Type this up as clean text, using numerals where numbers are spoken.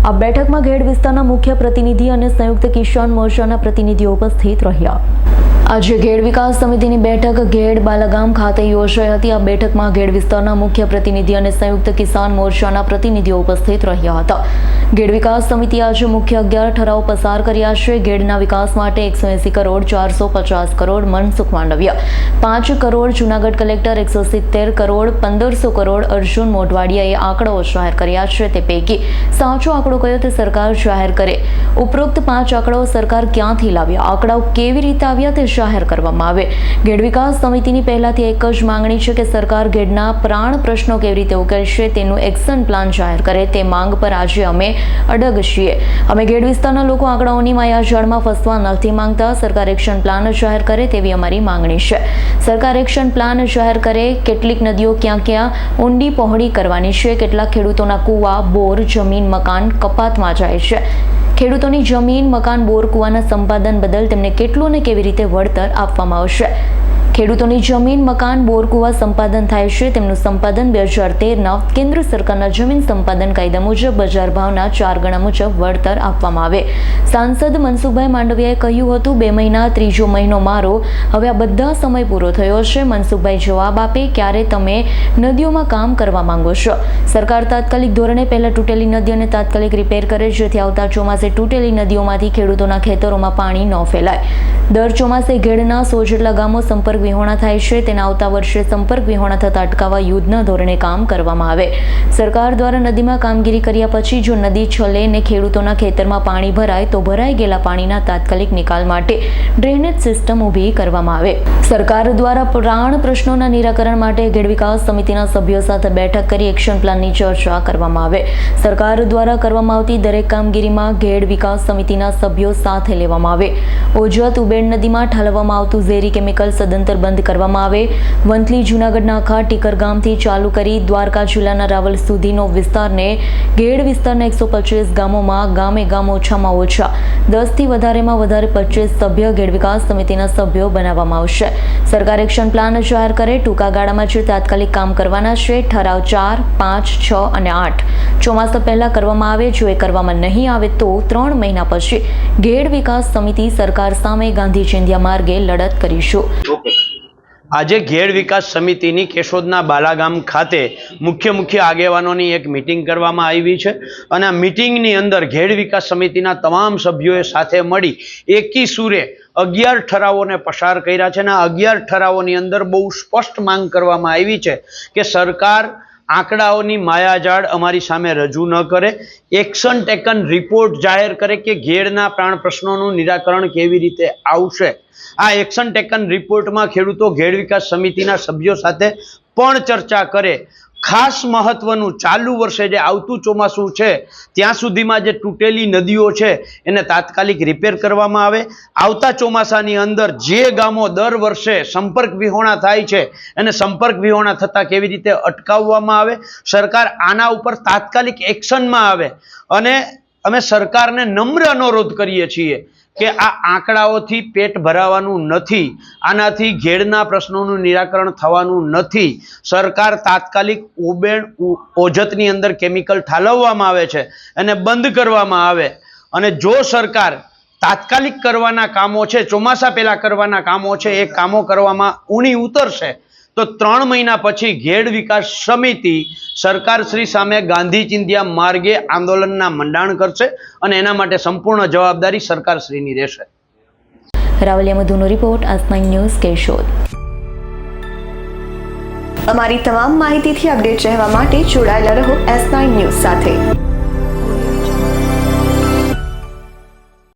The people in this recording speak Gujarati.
આ બેઠકમાં ઘેડ વિસ્તારના મુખ્ય પ્રતિનિધિ અને સંયુક્ત કિસાન મોરચાના પ્રતિનિધિઓ ઉપસ્થિત રહ્યા. આજે ઘેડ વિકાસ સમિતિની બેઠક ઘેડ બાલાગામ ખાતે યોજાઈ હતી. આ બેઠકમાં ઘેડ વિસ્તારના મુખ્ય પ્રતિનિધિ અને સંયુક્ત કિસાન મોરચાના પ્રતિનિધિઓ ઉપસ્થિત રહ્યા હતા. ઘેડ વિકાસ સમિતિએ આજે મુખ્ય 11 ઠરાવ પસાર કર્યા છે. ઘેડના વિકાસ માટે 180 કરોડ, 450 કરોડ મનસુખ માંડવિયા, 5 કરોડ જૂનાગઢ કલેક્ટર, 170 કરોડ, 1500 કરોડ અર્જુન મોઢવાડિયાએ આંકડાઓ જાહેર કર્યા છે. તે પૈકી સાચો આંકડો કયો તે સરકાર જાહેર કરે. ઉપરોક્ત 5 આંકડાઓ સરકાર ક્યાંથી લાવ્યા, આંકડાઓ કેવી રીતે આવ્યા તે જાહેર કરવામાં આવે. ઘેડ વિકાસ સમિતિની પહેલાથી એક જ માંગણી છે કે સરકાર ઘેડના પ્રાણ પ્રશ્નો કેવી રીતે ઉકેલશે તેનું એક્શન પ્લાન જાહેર કરે. તે માંગ પર આજે અમે અડગ છીએ. અમે ઘેડ વિસ્તારના લોકો આંકડાઓની માયાજાળમાં ફસવા નથી માંગતા. સરકાર એક્શન પ્લાન જાહેર કરે તેવી અમારી માંગણી છે. સરકાર એક્શન પ્લાન જાહેર કરે. કેટલીક નદીઓ ક્યાં ક્યાં ઊંડી પહોળી કરવાની છે. કેટલાક ખેડૂતોના કૂવા, બોર, જમીન, મકાન કપાતમાં જાય છે. ખેડૂતોની જમીન, મકાન, બોર, કૂવાના સંપાદન બદલ તેમને કેટલું અને કેવી રીતે વળતર આપવામાં આવશે. ખેડૂતોની જમીન, મકાન, બોર, કૂવા સંપાદન થાય છે. તેમનું સંપાદન 2013ના કેન્દ્ર સરકારના જમીન સંપાદન કાયદા મુજબ બજાર ભાવના 4 ગણા મુજબ વળતર આપવામાં આવે. સાંસદ મનસુખભાઈ માંડવિયાએ કહ્યું હતું 2 મહિના, 3જો મહિનો મારો. હવે આ બધા સમય પૂરો થયો છે. મનસુખભાઈ જવાબ આપે ક્યારે તમે નદીઓમાં કામ કરવા માંગો છો. સરકાર તાત્કાલિક ધોરણે પહેલા તૂટેલી નદીઓને તાત્કાલિક રિપેર કરે, જેથી આવતા ચોમાસે તૂટેલી નદીઓમાંથી ખેડૂતોના ખેતરોમાં પાણી ન ફેલાય. દર ચોમાસે ઘેડના 100 જેટલા ગામો સંપર્ક વિહોણા થાય છે. તેના આવતા વર્ષે સંપર્ક વિહોણા થતા અટકાવવા યુદ્ધના ધોરણે કામ કરવામાં આવે. સરકાર દ્વારા નદીમાં કામગીરી કર્યા પછી જો નદી છલે ને ખેડૂતોના ખેતરમાં પાણી ભરાય તો ભરાઈ ગયેલા પાણીના તાત્કાલિક નિકાલ માટે ડ્રેનેજ સિસ્ટમ ઊભી કરવામાં આવે. સરકાર દ્વારા પ્રાણ પ્રશ્નોના નિરાકરણ માટે ઘેડ વિકાસ સમિતિના સભ્યો સાથે બેઠક કરી એક્શન પ્લાનની ચર્ચા કરવામાં આવે. સરકાર દ્વારા કરવામાં આવતી દરેક કામગીરીમાં ઘેડ વિકાસ સમિતિના સભ્યો સાથે લેવામાં આવે. ઓજત ઉબેડ નદીમાં ઠાલવવામાં આવતું ઝેરી કેમિકલ સદંતર બંધ કરવામાં આવે. વંથલી જૂનાગઢના આખા ટીકર ગામથી ચાલુ કરી દ્વારકા જિલ્લાના રાવલ સુધીનો વિસ્તારને ઘેડ વિસ્તારના 125 ગામોમાં ગામ ઓછામાં ઓછા 10થી વધારેમાં વધારે 25 સભ્ય ઘેડ વિકાસ સમિતિના સભ્યો બનાવવામાં આવશે. સરકાર એક્શન પ્લાન જાહેર કરે. ટૂંકા ગાળામાં જે તાત્કાલિક કામ કરવાના છે ઠરાવ 4, 5, 6 અને 8 ચોમાસા પહેલા કરવામાં આવે. જો એ કરવામાં નહીં આવે તો 3 મહિના પછી ઘેડ વિકાસ સમિતિ સરકાર સામે ગાંધી ચિંધ્યા માર્ગે લડત કરીશું. આજે ઘેડ વિકાસ સમિતિની કેશોદના બાલાગામ ખાતે મુખ્ય આગેવાનોની એક મિટિંગ કરવામાં આવી છે અને આ મિટિંગની અંદર ઘેડ વિકાસ સમિતિના તમામ સભ્યોએ સાથે મળી એકી સૂરે 11 ઠરાવોને પસાર કર્યા છે અને આ 11 ઠરાવોની અંદર બહુ સ્પષ્ટ માંગ કરવામાં આવી છે કે સરકાર આંકડાઓની માયાજાળ અમારી સામે રજૂ ન કરે. એક્શન ટેકન રિપોર્ટ જાહેર કરે કે ઘેડના પ્રાણ પ્રશ્નોનું નિરાકરણ કેવી રીતે આવશે. આ એક્શન ટેકન રિપોર્ટમાં ખેડૂતો ઘેડ વિકાસ સમિતિના સભ્યો સાથે પણ ચર્ચા કરે. ખાસ મહત્વનું, ચાલુ વર્ષે જે આવતું ચોમાસું છે ત્યાં સુધીમાં જે તૂટેલી નદીઓ છે એને તાત્કાલિક રિપેર કરવામાં આવે. આવતા ચોમાસાની અંદર જે ગામો દર વર્ષે સંપર્ક વિહોણા થાય છે એને સંપર્ક વિહોણા થતા કેવી રીતે અટકાવવામાં આવે. સરકાર આના ઉપર તાત્કાલિક એક્શનમાં આવે અને અમે સરકારને નમ્ર અનુરોધ કરીએ છીએ કે આ આંકડાઓથી પેટ ભરાવાનું નથી. આનાથી ઘેડના પ્રશ્નોનું નિરાકરણ થવાનું નથી. સરકાર તાત્કાલિક ઓજતની અંદર કેમિકલ ઠાલવવામાં આવે છે એને બંધ કરવામાં આવે અને જો સરકાર તાત્કાલિક કરવાના કામો છે, ચોમાસા પહેલા કરવાના કામો છે, એ કામો કરવામાં ઊણી ઉતરશે તો 3 મહિના પછી ઘેડ વિકાસ સમિતિ સરકારશ્રી સામે ગાંધી ચિંધ્યા માર્ગે આંદોલનના મંડાણ કરશે અને એના માટે સંપૂર્ણ જવાબદારી સરકારશ્રીની રહેશે. રાવલિયા મધુનો રિપોર્ટ, આજ9 ન્યૂઝ, કેશોદ. અમારી તમામ માહિતીથી અપડેટ રહેવા માટે જોડાયેલા રહો S9 ન્યૂઝ સાથે.